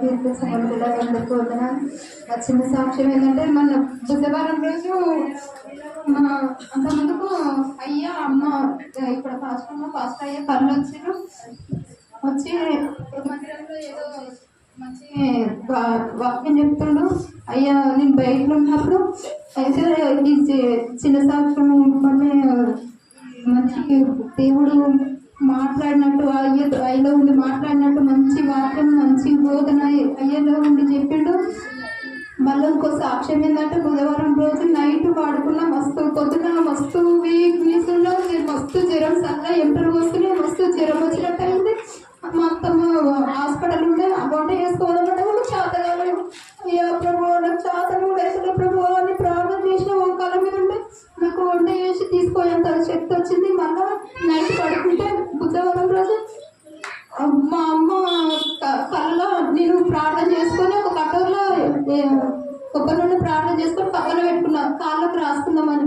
అందరికీ వందనాలు. నా చిన్న సాక్ష్యం ఏంటంటే మన బుధవారం రోజు మా అంత ముందుకు అయ్యా అమ్మ ఇక్కడ ఫాస్ట్ అయ్యా కళ్ళు వచ్చి మందిరంలో ఏదో మంచి వాక్యం చెప్తుండు. అయ్యా నేను బయటలో ఉన్నప్పుడు అయితే ఈ చిన్న సాక్ష్యం మళ్ళీ మంచి దేవుడు మాట్లాడినట్టు అయ్యలో ఉండి మాట్లాడినట్టు మంచి వాక్యం మంచి బోధన అయ్యలో ఉండి చెప్పిండు. మళ్ళీ ఇంకో సాక్ష్యం ఏంటంటే బుధవారం రోజు నైట్ వాడుకున్న పొద్దున మస్తు వీక్నెస్ ఉన్నా మస్తు జ్వరం సల్ల ఎంటలు వస్తున్నాయి, మస్తు జ్వరం వచ్చినట్టు అయింది. మా అత్తమ్మ హాస్పిటల్ ఉంటే వంట చేసుకోవాలంటే కూడా చేత కాలేదు. అయ్యా ప్రభు నాకు చేత కూడా వేసిన ప్రభు అని ప్రార్థన చేసిన ఒక కళ మీద ఉంటే నాకు వంట చేసి తీసుకోయేంత శక్తి వచ్చింది. మళ్ళా నైట్ పడుకుంటే బుధవారం రోజు మా అమ్మ కళ్ళలో నేను ప్రార్థన చేసుకొని ఒక కటోర్లో కొబ్బరి నుండి ప్రార్థన చేసుకొని పక్కన పెట్టుకున్నా, కాళ్ళకు రాసుకుందామని.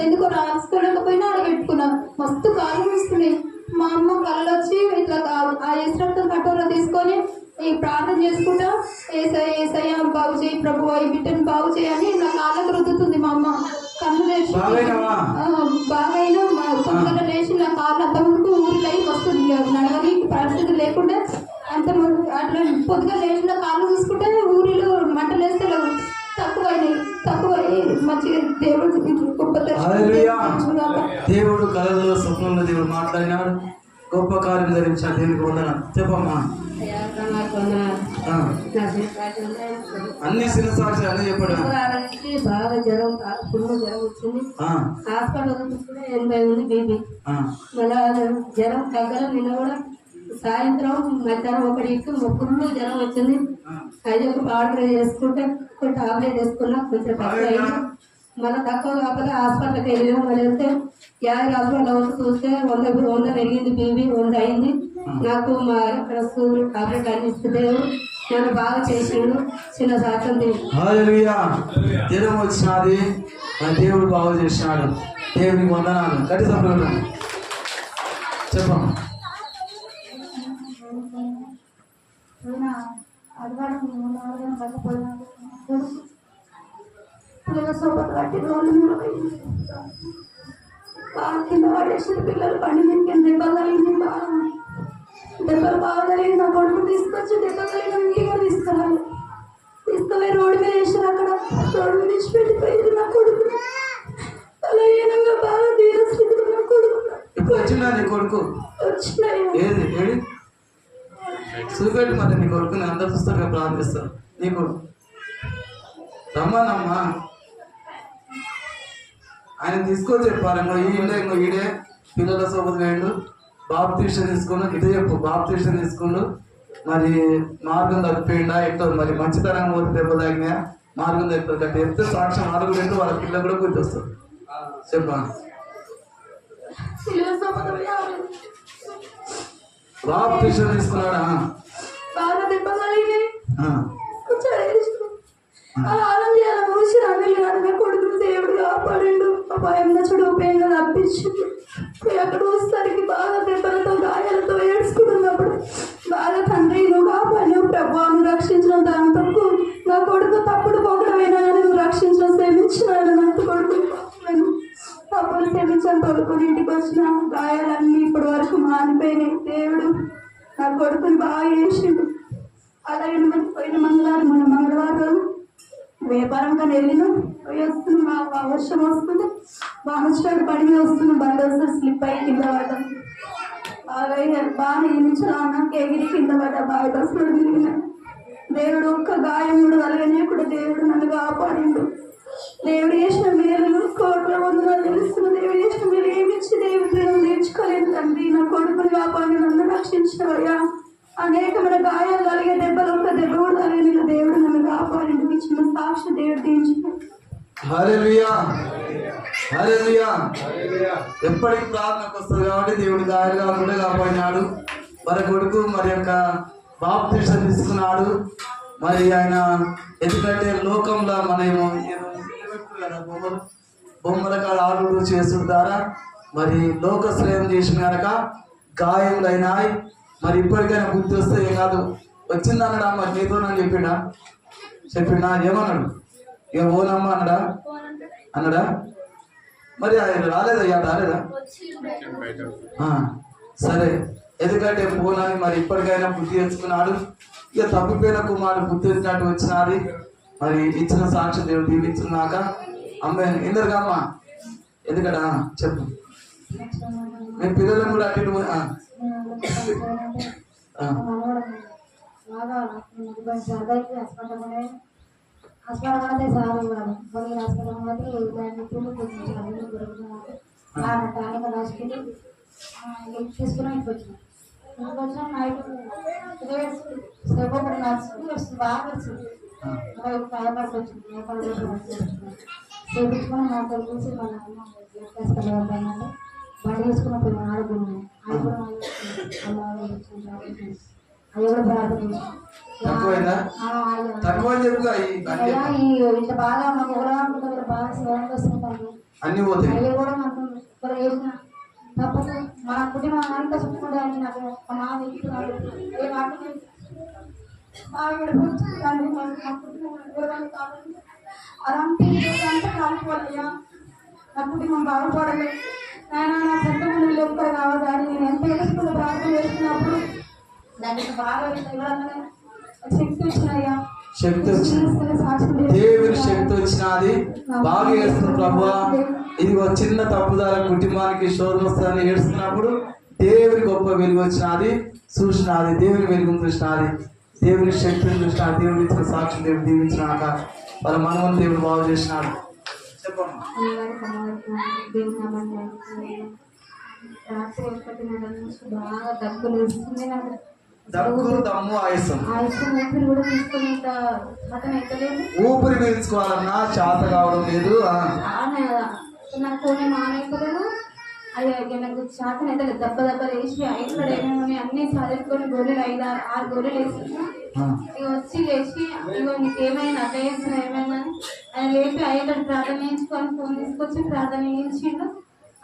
ఎందుకో రాసుకోలేకపోయినా అక్కడ పెట్టుకున్నా. మస్తు కాళ్ళు మూసుకున్నాయి. మా అమ్మ కళ్ళు వచ్చి ఇట్లా ఆ ఏసరక్తం కటోరలో తీసుకొని ఈ ప్రార్థన చేసుకుంటా ఏసయ్య బాగు చేయి ప్రభు, ఈ బిడ్డను బాగు చేయని నా కాళ్ళకు రుద్దుతుంది. మా అమ్మ కళ్ళు లేచి బాగైనా తొందరగా లేచి నా కాళ్ళు అంత ముందుకు ఊరిలో వస్తుంది, నడవని పరిస్థితి లేకుండా అంత అట్లా పొద్దుగా లేచిన కాళ్ళు చూసుకుంటే ఊరిలో మంటలు వేస్తే తక్కువై మంచిగా దేవుడు కళలో స్వప్నంలో దేవుడు మాట్లాడినాడు. గొప్ప కార్యం ధరించాడు. దేవునికి వందనాలు. చెప్పమ్మా. అన్ని చిన్న సాక్షి అన్ని చెప్పాడు. బాగా జ్వరం ఫుల్ జ్వరం వచ్చింది. హాస్పిటల్ చూసుకుంటే 80 ఉంది బీపీ. మళ్ళా జ్వరం తగ్గల నిన్న కూడా సాయంత్రం మధ్యాహ్నం 1 ఫుల్ జ్వరం వచ్చింది. అది ఒక పౌడర్ చేసుకుంటే ఒక టాబ్లెట్ వేసుకున్నా, కొంచెం తక్కువ అయింది. మళ్ళీ తక్కువ కాకపోతే హాస్పిటల్కి వెళ్ళాం. మళ్ళీ వెళ్తే హాస్పిటల్ వచ్చి చూస్తే 100 పెరిగింది, బీపీ 100 అయింది. నాకు మా ఇక్కడ టాబ్లెట్ అన్ని ఇస్తే నన్ను బాగా చేసిండు. చిన్న సాక్ష్యం జ్వరం వచ్చినది, దేవుడు బాగా చేసినాడు. దేవునికి వందనాలు. గట్టి సంప్రదాయం చెప్పమ్మా. పిల్లల సోపత కట్టి బాగా కింద పడేసిన పిల్లలు బండి మీద దెబ్బలు తగిలింది. దెబ్బలు బాగా తగిలింది. నా కొడుకు తీసుకొచ్చి దెబ్బలు తగిలిన ఇంటికి కూడా తీసుకుపోయి రోడ్డు మీద వేసారు. అక్కడ రోడ్డు మీద వేసి పెట్టిపోయింది నా కొడుకు. అలా ఏనంగా బాగా దీరస్థితిలో నా కొడుకు వచ్చినాయి. చూపెట్టి మరి నీ కొడుకుని అందరు చూస్తారు, ప్రార్థిస్తారు. నీ కొడుకు రమ్మనమ్మా, ఆయన తీసుకొని చెప్పాలేమో ఈడే పిల్లల సోపతి వేయండు. బాప్తీసం తీసుకుని ఇటు చెప్పు, బాప్తీసం తీసుకుండు. మరి మార్గం తప్పిపోయిందా ఎట్లా, మరి మంచితనం పోతే దెబ్బ తాగినా మార్గం తప్పిపోతుంది. అంటే చెప్తే సాక్ష్యం ఆడుకుంటూ వాళ్ళ పిల్లలు కూడా గుర్తు వస్తారు. చెప్పా. బాప్తీసం తీసుకున్నాడా? బాగా దెబ్బ ఆనంద కొడుకులు దేవుడు కాపాడు. భయం చూడు ఉపయోగంగా తప్పించింది. అక్కడ వచ్చేసరికి బాగా దెబ్బలతో గాయాలతో ఏడ్చుకుంటున్నప్పుడు బాగా తండ్రి నువ్వు కాపాడు ప్రభు, నువ్వు రక్షించిన దాంతో నా కొడుకు తప్పుడు పోకడమైనా కానీ నువ్వు రక్షించిన శ్రమించినాడు. నా కొడుకు తప్పులు శ్రమించాను. తొలుకొని ఇంటికి వచ్చిన గాయాలన్నీ ఇప్పటి వరకు మానిపోయినాయి. దేవుడు నా కొడుకుని బాగా చేసిండు. అలాగే పోయిన మంగళవారం వ్యాపారంగా వెళ్ళిన పోయి వస్తున్నాం. వర్షం వస్తుంది, బాగా పడి వస్తున్నాం. బండి వస్తుంది, స్లిప్ అయ్యి కింద పడ్డాం. బాగా నిలిచాక ఎగిరి కింద పడ్డా. బాగా బస్సులు తిరిగిన దేవుడు ఒక్క గాయం కూడా కలగనీయకుండా దేవుడు నన్ను కాపాడిండు. దేవుడు చేసిన మేలు కోట్ల వందనాలు తెలుస్తున్న. దేవుడు చేసిన మేలు ఏమిచ్చి దేవుడు నేర్చుకోలేదు తండ్రి. నా కొడుకుని కాపాడి నన్ను రక్షించవయ్యా. అనేకమైన గాయాలు కలిగే దెబ్బలు ఒక్క దెబ్బ కూడా కలిగిన దేవుడు నన్ను కాపాడి చిన్న సాక్షి దేవుడు తీర్చుకో. ఎప్పటికి ప్రార్థనకు వస్తుంది కాబట్టి దేవుడు గాయాలు కాకుండా కాపాడినాడు. మరి కొడుకు మరి యొక్క బాప్తీసం తీసుకున్నాడు. మరి ఆయన ఎందుకంటే లోకంలో మనము బొమ్మల కాడ ఆడు చేస్తుంటారా, మరి లోక శ్రేయం చేసిన కనుక గాయములైనాయి. మరి ఇప్పటికైనా బుద్ధి వస్తే ఏం కాదు, వచ్చిందన్నాడా మరి నీతోనని చెప్పిండా ఏమన్నాడు? ఇక ఓనమ్మ అన్నాడా? మరి ఆయన రాలేదా? సరే, ఎందుకంటే పోనాని మరి ఇప్పటికైనా బుద్ధి తెచ్చుకున్నాడు. ఇక తప్పిపోయిన కుమారుడు బుద్ధి తెచ్చినట్టు వచ్చినది. మరి ఇచ్చిన సాక్షి దేవుడు దీవించున్నాక అమ్మాయి ఎందుకమ్మా ఎందుకడా చెప్పు. నేను పిల్లలను కూడా అటు హాస్పిటల్ సార్ కొన్ని హాస్పిటల్ రాసుకుని తీసుకుని ఇంటికి వచ్చిన నైట్ ఒకటి నడుచుకుని వస్తుంది బాగా వచ్చింది భయపడి వచ్చింది చేపించుకొని మా తల్లి చూసి మన హాస్పిటల్ అంటే బండి తీసుకుని పోయి ఆడుకున్నాను. అది కూడా అది కూడా ప్రార్థన ఇంత బాగా మాకు ఎవరు బాగా సేవలు వస్తుంటారు. అవి కూడా మాకు ఇక్కడ వేసిన తప్పదు. మన కుటుంబం అంతా చూసుకోవడానికి నాకు ఒక మా ఇస్తున్నాడు. ఏ వాటికి బాగా విడిపోతుంది. మా కుటుంబం కావాలి అలాంటి అంతా కాలిపోవాలయ్యా. నా కుటుంబం బాగుపడలేదు. ఆయన నా సొంత మంది ఒక్కరు కావాలి. కానీ నేను ఎంత వేసుకుని ప్రార్థన చేస్తున్నప్పుడు దానికి బాగా శక్తి వచ్చినాయా. శక్తి వచ్చింది, దేవుని శక్తి వచ్చినది. బాగా ఏడుస్తున్న ప్రభువా, ఇది ఒక చిన్న తప్పుదార కుటుంబానికి శోధన వస్తుందని ఏడుస్తున్నప్పుడు దేవుని గొప్ప వెలుగు వచ్చినది. చూసినది దేవుని వెలుగును చూసినది, దేవుని శక్తిని చూసినది. దేవుని ఇచ్చిన సాక్షి దేవుడు దీవించినాక వాళ్ళ మనవని దేవుడు బాగు చేసినాడు. చెప్పమ్మా. బాగా దగ్గులు వేస్తుంది. దగ్గు దమ్ము ఆయాసం ఊపిరి పీల్చుకోవాలన్నా చేత కావడం లేదు. నాకు మానేయకూడదు. అది నాకు చేతన అయితే దెబ్బ వేసి ఇక్కడ ఏమేమి అన్ని చదువుకొని గోళీలు 5-6 గోళీలు వేసుకున్నా. ఇక వచ్చి లేచి ఇగో నీకేమైనా అట్లా వేసిన ఏమైనా ఆయన లేపి అయ్యేటట్టు ప్రార్థన చేయించుకొని ఫోన్ తీసుకొచ్చి ప్రార్థన చేయించిండు.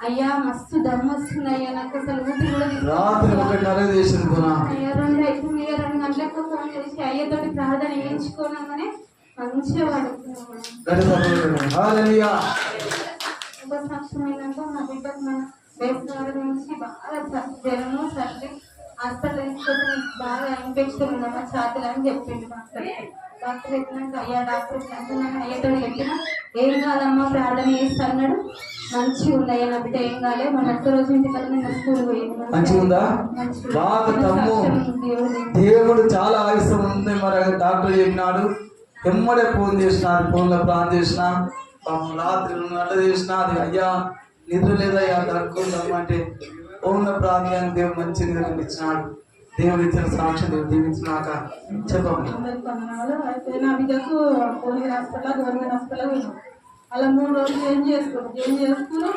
అయ్యా మస్తు దమ్ము వస్తుంది అయ్యా. నాకు అసలు ఊపిరి కూడా అయ్యా 2 గంటలకు ఫోన్ చేసి అయ్యతోటి ప్రార్థన చేయించుకోనగానే మంచిగా పడుతున్నాను. సాక్ష్యమైనాక మా బిడ్డకు మన వేసుకున్న నుంచి బాగా జ్వరము సర్ది హాస్పిటల్ తీసుకొచ్చి బాగా ఇన్ఫెక్షన్ ఉందమ్మా ఛాతీలు అని చెప్పిండు డాక్టర్ చెప్పినాక అయ్యా డాక్టర్ అంటున్నాను అయ్యతో చెప్పిన ఏం కాదమ్మా ప్రార్థన చేస్తా అన్నాడు. మంచిగా ఉంది అయ్యా నా బిడ్డ ఏం కాలేదు. మన ఒక్క రోజు ఇంటికల్లా నేను స్కూల్ మంచిగా దేవుడు చాలా ఆయుసం ఉంది. మరి డాక్టర్ చెప్పినాడు. ఎమ్మడే ఫోన్ చేసినారు, ఫోన్లో ప్రార్థన చేసిన రాత్రి 2 గంటలు చేసిన అది అయ్యా నిద్ర లేదయ్యా దక్కుందమ్మంటే ఫోన్లో ప్రార్థన దేవుడు మంచి నిద్ర ఇచ్చినాడు. దేవుడు ఇచ్చిన సాక్ష్యం దేవుడు దీవించినాక చెప్పండి. అయితే నా బిడ్డకు పోలీస్ హాస్పిటల్ గవర్నమెంట్ హాస్పిటల్ అలా 3 రోజులు ఏం చేసుకున్నాం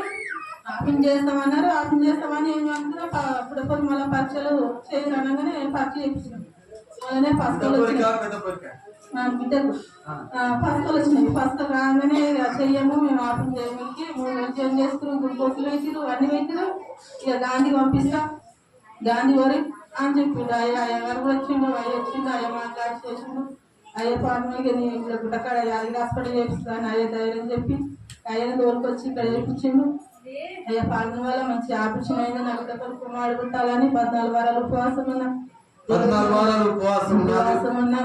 ఆఫీన్ చేస్తామన్నారు. ఆఫీన్ చేస్తామని ఏం చేస్తున్నా అప్పుడప్పుడు మళ్ళీ పరీక్షలు చేయనగానే పరీక్ష చేయించినాం. అలానే ఫస్ట్ బిడ్డకు ఫస్ట్ వచ్చినాయి. ఫస్ట్ రాగానే చెయ్యము మేము ఆఫీన్ చేయడానికి 3 రోజులు ఏం చేసుకున్నాం. గ్లూకోజులు వేసిరు అన్ని వేసిరు. ఇక గాంధీ పంపిస్తాం గాంధీ వరి అని చెప్పిండు. అయ్యగారు కూడా వచ్చిండు. అయ్య వచ్చిండు. అయ్య మాట్లాడి చేసిండు. అయ్యే ఫార్మల్గా నేను ఇక్కడ గుట్టకాడ హాస్పిటల్ చేపిస్తాను అయ్యే ధైర్యం చెప్పి అయ్యని తోలుకొచ్చి ఇక్కడ చేయించిండు. అయ్యా ఫార్మల్ వల్ల మంచి ఆపరేషన్ అయింది. నాకు దగ్గర కుమారుడు పుట్టాలని 14 వారాలు ఉపవాసం ఉన్నా.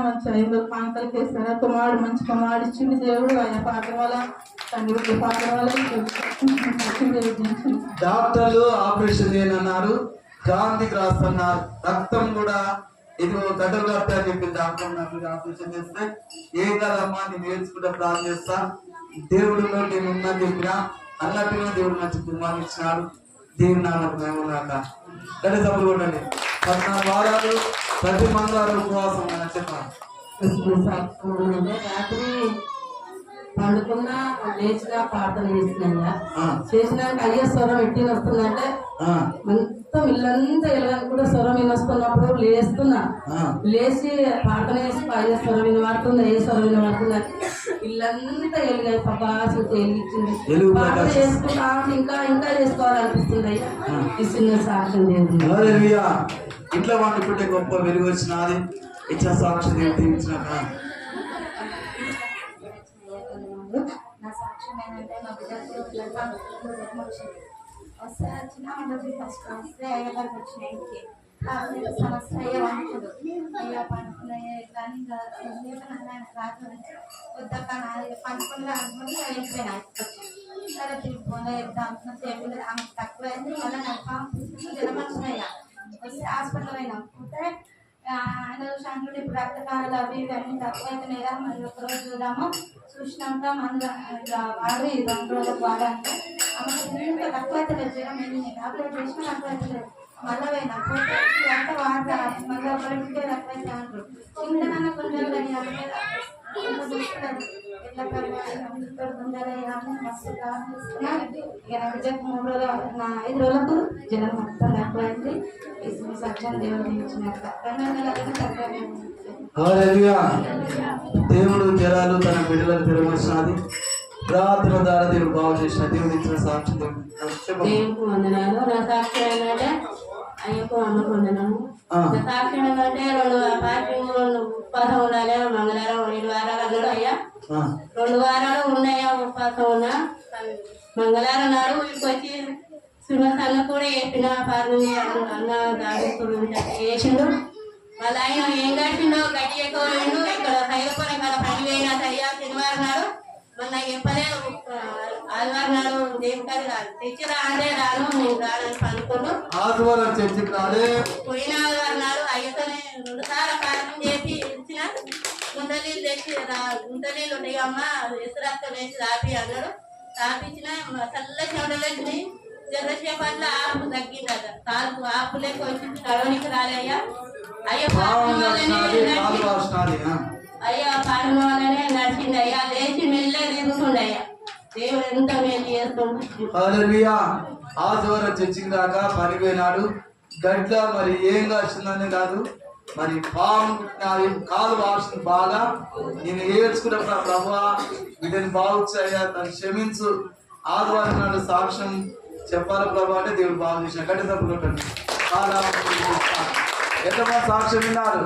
మంచి 5 పాంతలు చేస్తాను. కుమారుడు మంచి కుమారుడు ఇచ్చింది దేవుడు. అయ్యా పాటల వల్ల తండ్రి పాటల వల్ల డాక్టర్లు ఆపరేషన్ చేయనన్నారు. గాంధీకి రాస్తున్నారు. రక్తం కూడా ఇది గడ్డలు కట్టా అని చెప్పి డాక్టర్ నాకు ఆపరేషన్ చేస్తే ఏం కాదమ్మా నేను నేర్చుకుంటే ప్రార్థన చేస్తా దేవుడిలో నేను ఉన్నా చెప్పినా అన్నట్టుగా దేవుడు మంచి కుటుంబాన్ని ఇచ్చినాడు. దేవుడు నాకు మేమున్నాక గడ్డ సభలు కొట్టండి. 14 వారాలు ప్రతి మంగళవారం ఉపవాసం చెప్పాను. రాత్రి పండుకున్నా లేచినా ప్రార్థన చేసినా చేసినాక అయ్యే స్వరం ఎట్టి వస్తుందంటే మొత్తం ఇల్లంతా వెళ్ళడానికి కూడా స్వరం వినొస్తున్నప్పుడు లేస్తున్నా. లేచి ప్రార్థన చేసి అయ్యే స్వరం వినబడుతుంది అయ్యే స్వరం వినబడుతుంది ఇల్లంతా వెలిగాయి. పపాసు వెలిగించింది. ప్రార్థన చేసుకుంటా ఇంకా ఇంకా చేసుకోవాలనిపిస్తుంది. అయ్యా ఈ చిన్న సాక్ష్యం దేవుడు ఇంట్లో వండుకుంటే గొప్ప వెలుగు వచ్చినది. ఇచ్చిన సాక్షి దేవుడు దీవించినాక నా సాక్ష్యం ఏంటంటే మా బిడ్డకి వచ్చింది వస్తే వచ్చిన డబ్బులు ఫస్ట్ వస్తే అయ్యగారికి వచ్చినాయి ఇంటికి కాకపోతే సమస్య అయ్యే వండుకుడు అయ్యా పండుకున్నాయి కానీ రాత్రి వద్దక పండుకుని అనుకుని వెళ్ళిపోయినా సరే తిరిగిపోయినా చెప్తాం సేపు ఆమె తక్కువైంది మళ్ళీ నాకు జ్వరం వచ్చినాయ్యా వస్తే హాస్పిటల్ అయినా పోతే ఆయన శంకుడు ఇప్పుడు రక్తకాలు అవి ఇవన్నీ తక్కువైతున్నాయి కదా మరి ఒకరోజు చూద్దాము చూసినాక మందు వాడు 2 రోజులకు వాడంటే ఆమె ఇంకా తక్కువైతలేదు జ్వరం వెళ్ళింది టాబ్లెట్ వేసినా తక్కువైతలేదు మళ్ళీ పోయినా పోతే అంటే వాడతారు మళ్ళీ ఒకరింటికే తక్కువైతే అంటారు ఇంకా నన్ను కొంచెం ఎట్లా మస్తు ప్రార్థిస్తున్నా ఇక నా బిడ్డకు 3 రోజులు నా 5 రోజులకు జ్వరం మొత్తం తక్కువైంది సత్యం దేవుడు ఇచ్చినాక 2 నెలలకు తక్కువైంది. హల్లెలూయా. దేవుడు జరాలు తన బిడ్డలకు తిరగొచ్చినది ప్రార్థన ద్వారా దేవుడు బాగు చేసిన దేవుడు ఇచ్చిన సాక్షి దేవునికి వందనాలు. నా సాక్షి ఏంటంటే అయ్యకు అమ్మకు వందనాలు. నా సాక్షి ఏంటంటే 2 ఉపవాసం ఉండాలి. మంగళవారం 7 వారాలు అన్నాడు అయ్యా. 2 వారాలు ఉన్నాయా ఉపవాసం ఉన్నా. మంగళవారం నాడు వీటికి వచ్చి సుమసన్న కూడా వేసిన పార్వని అన్న దాడుకుడు వేసిండు. వాళ్ళ ఆయన ఏం గడిచిండో గడ్డి ఎక్కువ వేయండు. ఇక్కడ హైదరాబాద్ ఇక్కడ పని పోయినా సరిగా శనివారం నాడు మొన్న చెప్పలేదు. ఆదివారం నాడు దేవుడి రాదు తెచ్చి రాదే రాను నేను రానని పనుకోను. ఆదివారం చర్చికి రాలే. పోయిన ఆదివారం నాడు అయ్యతోనే 2 సార్లు కారణం చేసి ఇచ్చిన గుంట నీళ్ళు తెచ్చి గుంట నీళ్ళు ఉంటాయి అమ్మ ఎసురక్క వేసి రాపి అన్నాడు. రాపించిన చల్ల చెమటలేసి జర్రసేపట్ల ఆపు తగ్గిందట. కాలు ఆపు లేక వచ్చి నడవనికి రాలయ్యా. అయ్యో అయ్యా పాలన వల్లనే నడిచింది అయ్యా. లేచి మెల్లే తిరుగుతుండయ్యా. దేవుడు ఎంత మేలు చేస్తుండే. ఆదివారం చర్చికి రాక పనిపోయినాడు. గడ్డ మరి ఏం కాల్చిందని కాదు మరి పాము కాలు వాడుతుంది బాగా. నేను ఏడ్చుకున్నప్పుడు ప్రభువా వీటిని బాగుచ్చాయ్యా తను క్షమించు. ఆదివారం నాడు సాక్ష్యం చెప్పాలి ప్రభు అంటే దేవుడు బాగు చేసిన గడ్డ తప్పులు ఎంతమంది సాక్ష్యం విన్నారు.